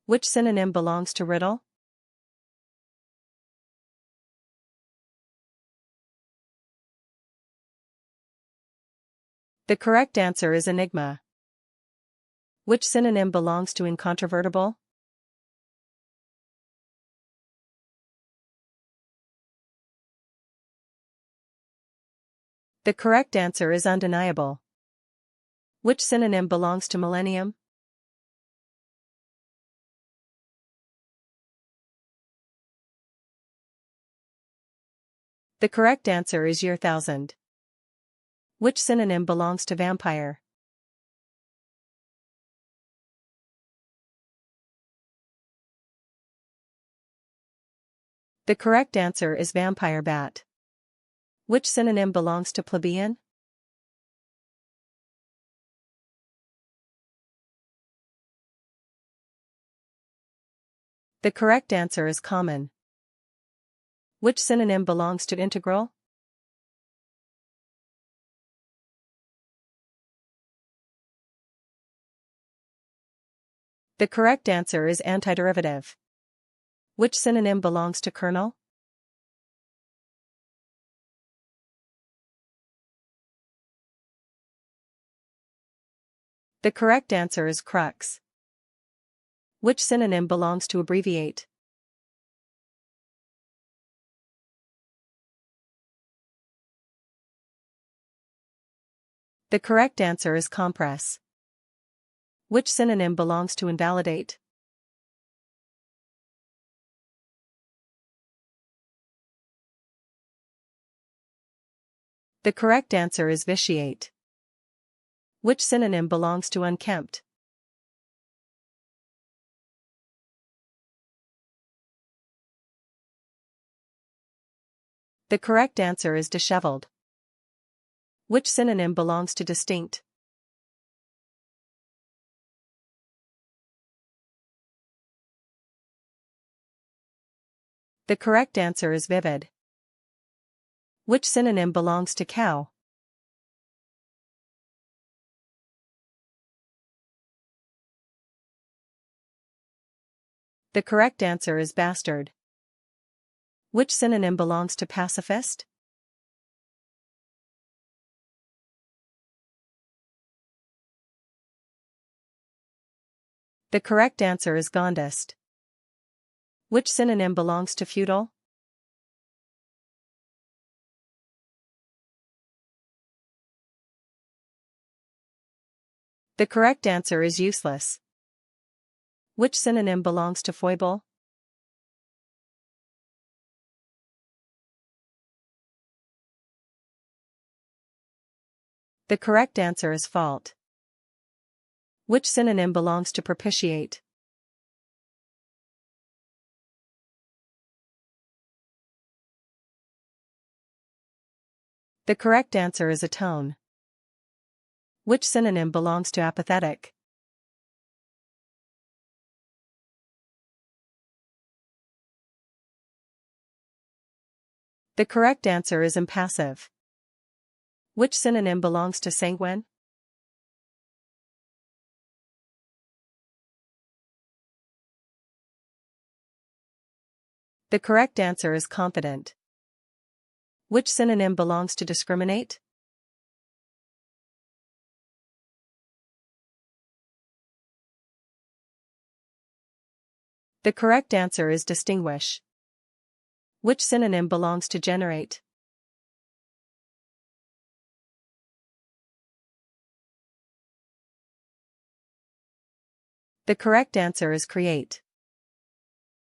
Which synonym belongs to riddle? The correct answer is enigma. Which synonym belongs to incontrovertible? The correct answer is undeniable. Which synonym belongs to millennium? The correct answer is year thousand. Which synonym belongs to vampire? The correct answer is vampire bat. Which synonym belongs to plebeian? The correct answer is common. Which synonym belongs to integral? The correct answer is antiderivative. Which synonym belongs to kernel? The correct answer is crux. Which synonym belongs to abbreviate? The correct answer is compress. Which synonym belongs to invalidate? The correct answer is vitiate. Which synonym belongs to unkempt? The correct answer is disheveled. Which synonym belongs to distinct? The correct answer is vivid. Which synonym belongs to cow? The correct answer is bastard. Which synonym belongs to pacifist? The correct answer is gondist. Which synonym belongs to feudal? The correct answer is useless. Which synonym belongs to foible? The correct answer is fault. Which synonym belongs to propitiate? The correct answer is atone. Which synonym belongs to apathetic? The correct answer is impassive. Which synonym belongs to sanguine? The correct answer is confident. Which synonym belongs to discriminate? The correct answer is distinguish. Which synonym belongs to generate? The correct answer is create.